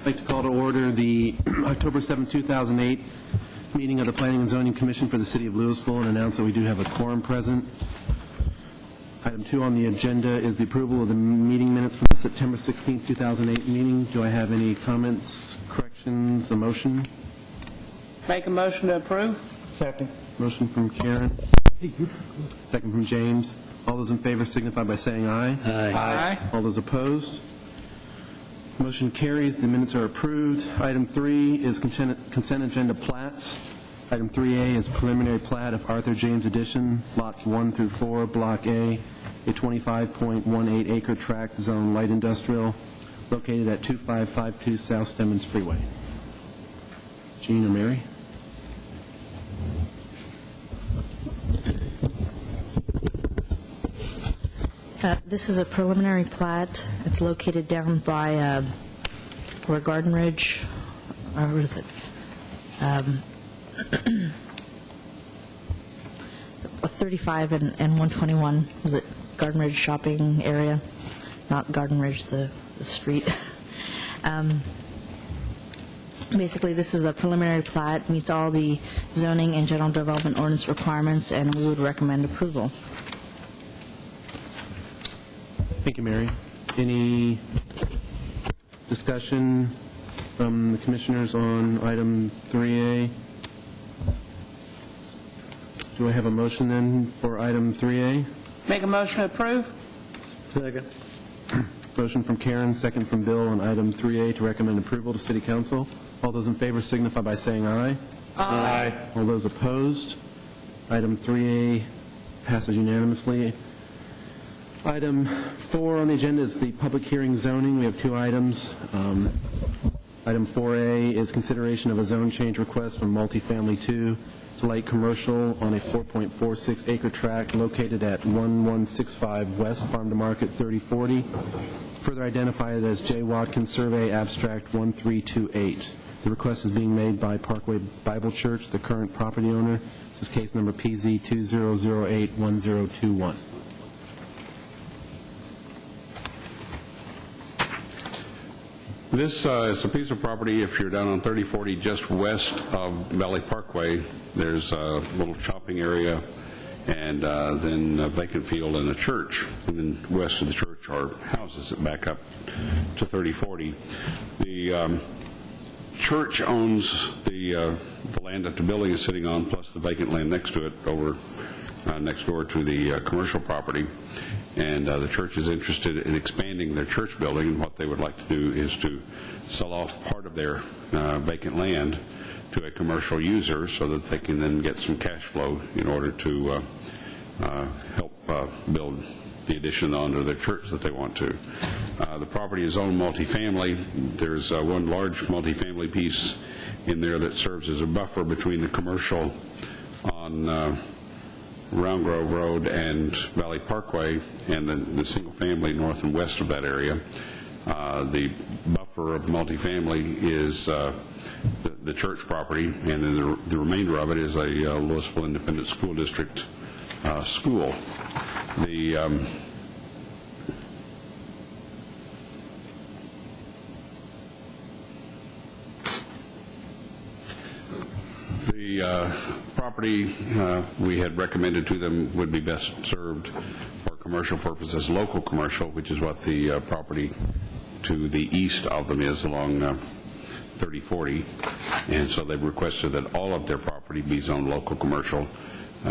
I'd like to call to order the October 7, 2008 meeting of the Planning and Zoning Commission for the City of Louisville and announce that we do have a quorum present. Item 2 on the agenda is the approval of the meeting minutes from the September 16, 2008 meeting. Do I have any comments, corrections, a motion? Make a motion to approve. Second. Motion from Karen. Second from James. All those in favor signify by saying aye. Aye. All those opposed? Motion carries. The minutes are approved. Item 3 is consent agenda plats. Item 3A is preliminary plat of Arthur James Edition, lots 1 through 4, Block A, a 25.18 acre tract, zone light industrial, located at 2552 South Stemmons Freeway. Jean or Mary? This is a preliminary plat. It's located down by where Garden Ridge, or what is it? 35 and 121. Is it Garden Ridge shopping area? Not Garden Ridge, the street. Basically, this is the preliminary plat, meets all the zoning and general development ordinance requirements, and we would recommend approval. Thank you, Mary. Any discussion from the commissioners on item 3A? Do I have a motion then for item 3A? Make a motion to approve. Second. Motion from Karen, second from Bill on item 3A to recommend approval to City Council. All those in favor signify by saying aye. Aye. All those opposed? Item 3A passes unanimously. Item 4 on the agenda is the public hearing zoning. We have 2 items. Item 4A is consideration of a zone change request from multifamily 2 to light commercial on a 4.46 acre tract located at 1165 West Farm to Market 3040, further identified as J. Watkins Survey Abstract 1328. The request is being made by Parkway Bible Church, the current property owner. This is case number PZ 20081021. This is a piece of property, if you're down on 3040 just west of Valley Parkway, there's a little shopping area and then a vacant field and a church. And then west of the church are houses that back up to 3040. The church owns the land that the building is sitting on, plus the vacant land next to it, over next door to the commercial property. And the church is interested in expanding their church building, and what they would like to do is to sell off part of their vacant land to a commercial user so that they can then get some cash flow in order to help build the addition onto their church that they want to. The property is owned multifamily. There's one large multifamily piece in there that serves as a buffer between the commercial on Round Grove Road and Valley Parkway, and the single family north and west of that area. The buffer of multifamily is the church property, and then the remainder of it is a Louisville Independent School District school. The property we had recommended to them would be best served for commercial purposes, local commercial, which is what the property to the east of them is along 3040. And so they've requested that all of their property be zoned local commercial.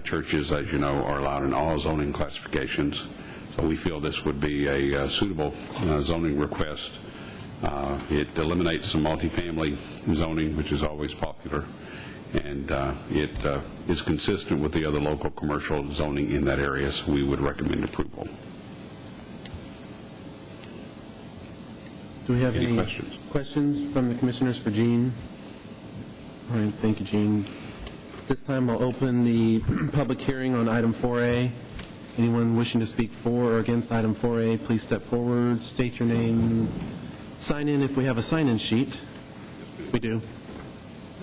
Churches, as you know, are allowed in all zoning classifications. So we feel this would be a suitable zoning request. It eliminates some multifamily zoning, which is always popular. And it is consistent with the other local commercial zoning in that area, so we would recommend approval. Do we have any questions from the commissioners for Jean? All right, thank you, Jean. This time I'll open the public hearing on item 4A. Anyone wishing to speak for or against item 4A, please step forward, state your name, sign in if we have a sign-in sheet. We do.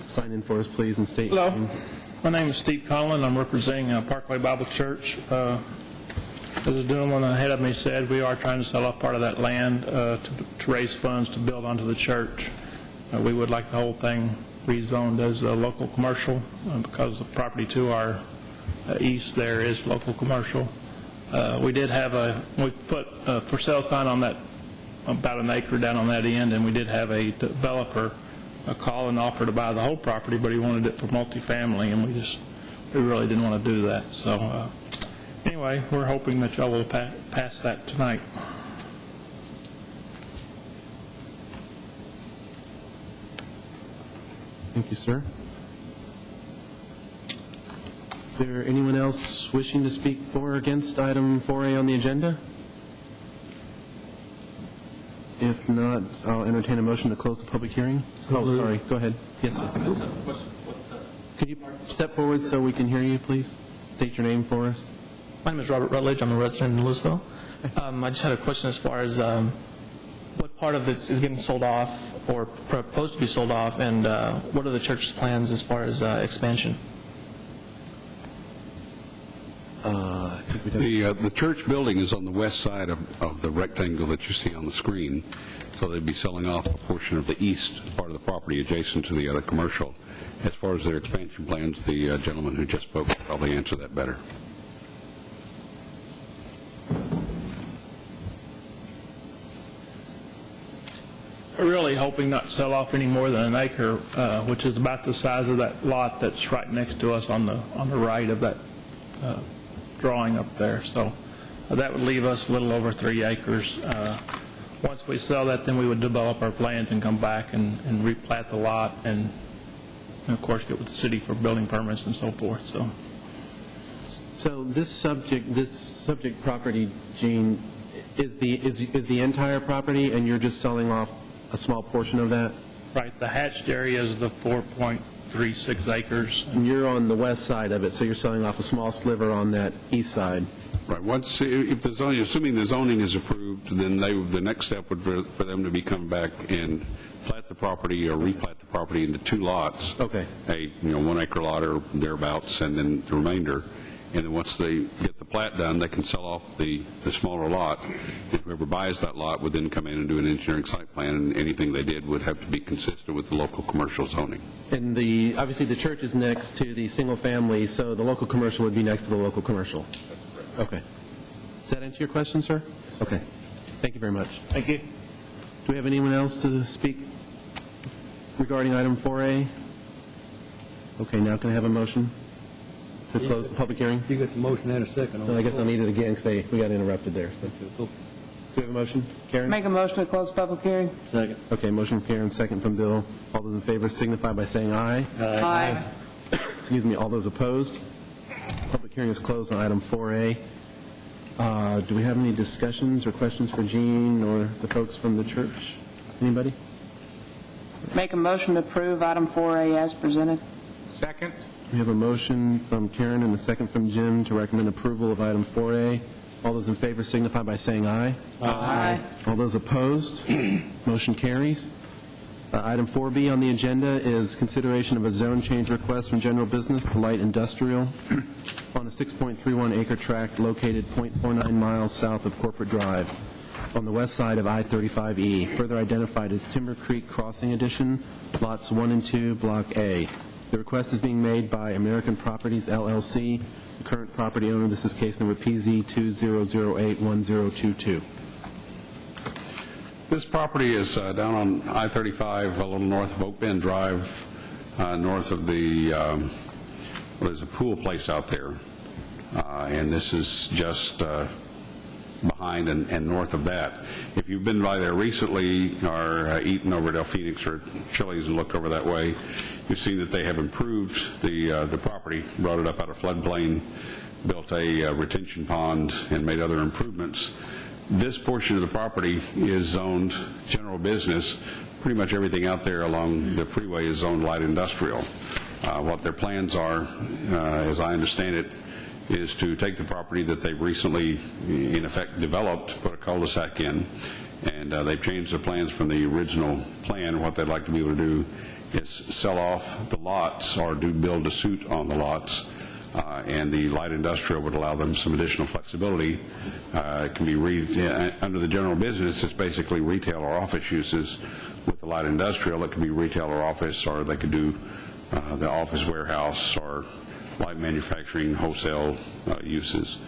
Sign in for us, please, and state your name. My name is Steve Conlon. I'm representing Parkway Bible Church. As the gentleman ahead of me said, we are trying to sell off part of that land to raise funds to build onto the church. We would like the whole thing rezoned as a local commercial because the property to our east there is local commercial. We put a for sale sign on that, about an acre down on that end, and we did have a developer call and offer to buy the whole property, but he wanted it for multifamily, and we really didn't want to do that. So anyway, we're hoping that y'all will pass that tonight. Thank you, sir. Is there anyone else wishing to speak for or against item 4A on the agenda? If not, I'll entertain a motion to close the public hearing. Oh, sorry. Go ahead. Yes, sir. Could you step forward so we can hear you, please? State your name for us. My name is Robert Rutledge. I'm a resident in Louisville. I just had a question as far as what part of it is getting sold off or proposed to be sold off, and what are the church's plans as far as expansion? The church building is on the west side of the rectangle that you see on the screen, so they'd be selling off a portion of the east part of the property adjacent to the other commercial. As far as their expansion plans, the gentleman who just spoke will probably answer that better. We're really hoping not to sell off any more than an acre, which is about the size of that lot that's right next to us on the right of that drawing up there. So that would leave us a little over 3 acres. Once we sell that, then we would develop our plans and come back and replat the lot and of course, get with the city for building permits and so forth. So this subject property, Gene, is the entire property, and you're just selling off a small portion of that? Right. The hatched area is the 4.36 acres. And you're on the west side of it, so you're selling off a small sliver on that east side. Right. Once, if the zoning, assuming the zoning is approved, then the next step would be for them to be coming back and plat the property or replat the property into 2 lots. Okay. A 1 acre lot or thereabouts, and then the remainder. And then once they get the plat done, they can sell off the smaller lot. And whoever buys that lot would then come in and do an engineering site plan, and anything they did would have to be consistent with the local commercial zoning. And obviously the church is next to the single family, so the local commercial would be next to the local commercial. Okay. Does that answer your question, sir? Okay. Thank you very much. Thank you. Do we have anyone else to speak regarding item 4A? Okay, now can I have a motion to close the public hearing? You got the motion and a second. No, I guess I'll need it again because we got interrupted there. So. Do we have a motion? Karen? Make a motion to close public hearing. Second. Okay, motion from Karen, second from Bill. All those in favor signify by saying aye. Aye. Excuse me, all those opposed? Public hearing is closed on item 4A. Do we have any discussions or questions for Gene or the folks from the church? Anybody? Make a motion to approve item 4A as presented. Second. We have a motion from Karen and a second from Jim to recommend approval of item 4A. All those in favor signify by saying aye. Aye. All those opposed? Motion carries. Item 4B on the agenda is consideration of a zone change request from general business to light industrial on a 6.31 acre tract located 0.49 miles south of Corporate Drive on the west side of I-35E, further identified as Timber Creek Crossing Addition, lots 1 and 2, Block A. The request is being made by American Properties, LLC, the current property owner. This is case number PZ 20081022. This property is down on I-35, a little north of Oak Bend Drive, north of there's a pool place out there, and this is just behind and north of that. If you've been by there recently or eaten over at El Phoenix or Chili's and looked over that way, you've seen that they have improved the property, brought it up out of floodplain, built a retention pond, and made other improvements. This portion of the property is zoned general business. Pretty much everything out there along the freeway is zoned light industrial. What their plans are, as I understand it, is to take the property that they've recently, in effect, developed, put a cul-de-sac in, and they've changed their plans from the original plan. What they'd like to be able to do is sell off the lots or do build-to-suit on the lots, and the light industrial would allow them some additional flexibility. It can be under the general business, it's basically retail or office uses, With the light industrial, it could be retail or office, or they could do the office warehouse or light manufacturing wholesale uses.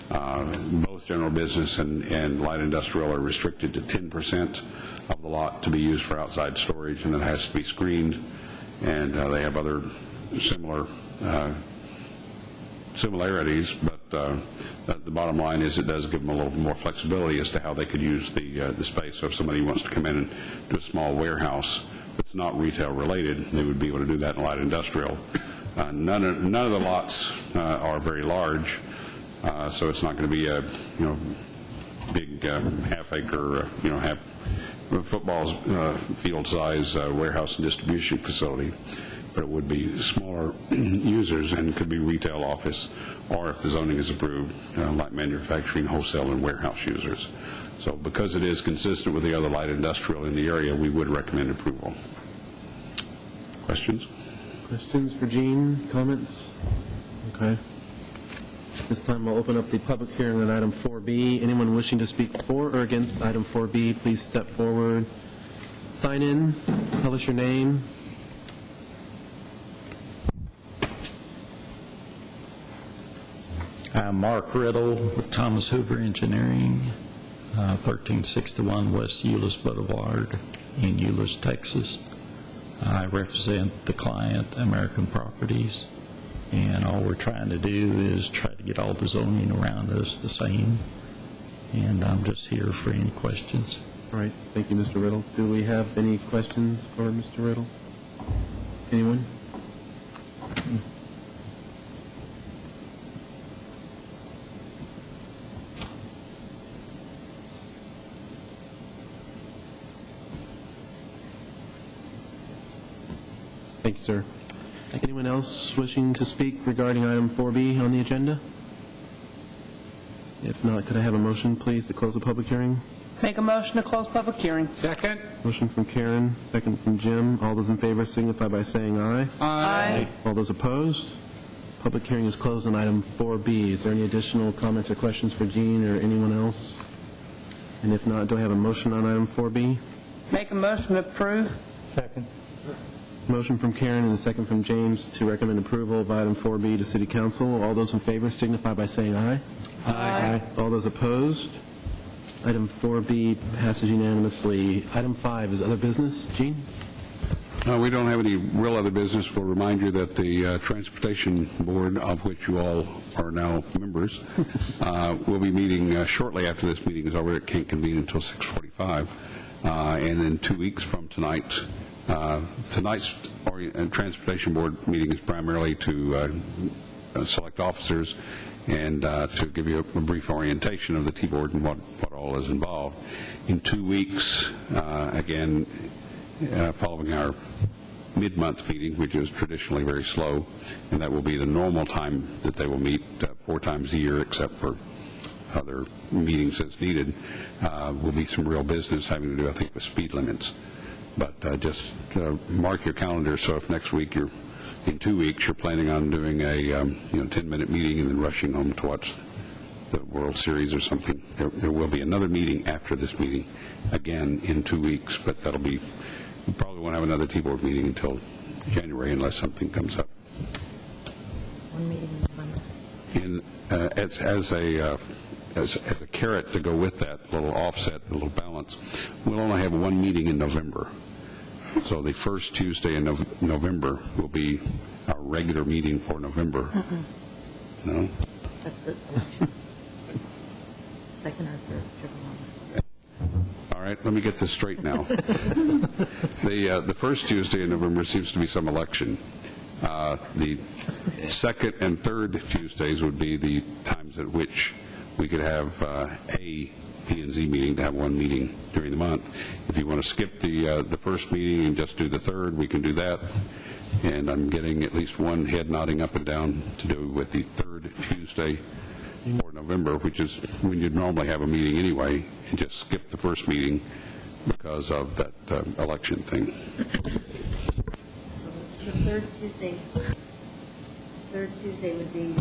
Both general business and light industrial are restricted to 10% of the lot to be used for outside storage, and it has to be screened. And they have other similarities, but the bottom line is it does give them a little more flexibility as to how they could use the space. So if somebody wants to come in and do a small warehouse that's not retail related, they would be able to do that in light industrial. None of the lots are very large, so it's not going to be a big half acre half football field size warehouse and distribution facility, but it would be smaller users and could be retail, office, or if the zoning is approved, light manufacturing, wholesale, and warehouse users. So because it is consistent with the other light industrial in the area, we would recommend approval. Questions? Questions for Gene? Comments? Okay. This time we'll open up the public hearing on item 4B. Anyone wishing to speak for or against item 4B, please step forward. Sign in. Tell us your name. I'm Mark Riddle with Thomas Hoover Engineering, 1361 West Euless Boulevard in Euless, Texas. I represent the client, American Properties, and all we're trying to do is try to get all the zoning around us the same, and I'm just here for any questions. All right. Thank you, Mr. Riddle. Do we have any questions for Mr. Riddle? Anyone? Thank you, sir. Anyone else wishing to speak regarding item 4B on the agenda? If not, could I have a motion, please, to close the public hearing? Make a motion to close public hearing. Second. Motion from Karen, second from Jim. All those in favor signify by saying aye. Aye. All those opposed? Public hearing is closed on item 4B. Is there any additional comments or questions for Gene or anyone else? And if not, do I have a motion on item 4B? Make a motion to approve. Second. Motion from Karen and a second from James to recommend approval of item 4B to City Council. All those in favor signify by saying aye. Aye. All those opposed? Item 4B passes unanimously. Item 5 is other business. Gene? We don't have any real other business. We'll remind you that the Transportation Board, of which you all are now members, will be meeting shortly after this meeting is over. It can't convene until 6:45. And then 2 weeks from tonight, tonight's Transportation Board meeting is primarily to select officers and to give you a brief orientation of the T-Board and what all is involved. In 2 weeks, again, following our mid-month meeting, which is traditionally very slow, and that will be the normal time that they will meet 4 times a year, except for other meetings as needed, will be some real business having to do, I think, with speed limits. But just mark your calendar, so if next week in 2 weeks you're planning on doing a 10-minute meeting and then rushing home to watch the World Series or something, there will be another meeting after this meeting, again in 2 weeks, but we probably won't have another T-Board meeting until January unless something comes up. One meeting in November. As a carrot to go with that little offset, a little balance, we'll only have one meeting in November. So the first Tuesday in November will be our regular meeting for November. No? That's the election. Second or third, whichever one. All right, let me get this straight now. The first Tuesday in November seems to be some election. The second and third Tuesdays would be the times at which we could have a P&Z meeting, to have one meeting during the month. If you want to skip the first meeting and just do the third, we can do that. And I'm getting at least one head nodding up and down to do with the third Tuesday for November, which is when you'd normally have a meeting anyway, and just skip the first meeting because of that election thing. So the third Tuesday would be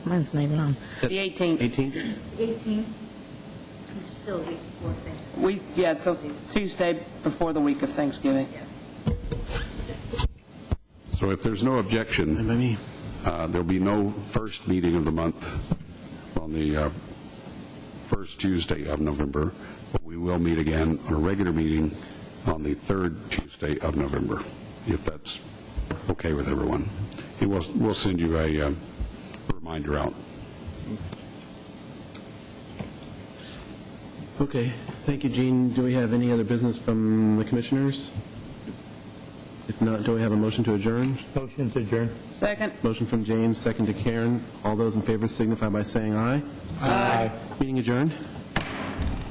Mine's not even on. The 18th. 18th? 18th. Still a week before Thanksgiving. Yeah, it's a Tuesday before the week of Thanksgiving. So if there's no objection, By me. there'll be no first meeting of the month on the first Tuesday of November, but we will meet again on a regular meeting on the third Tuesday of November, if that's okay with everyone. And we'll send you a reminder out. Okay, thank you, Gene. Do we have any other business from the commissioners? If not, do we have a motion to adjourn? Motion to adjourn. Second? Motion from James, second to Karen. All those in favor signify by saying aye. Aye. Meeting adjourned.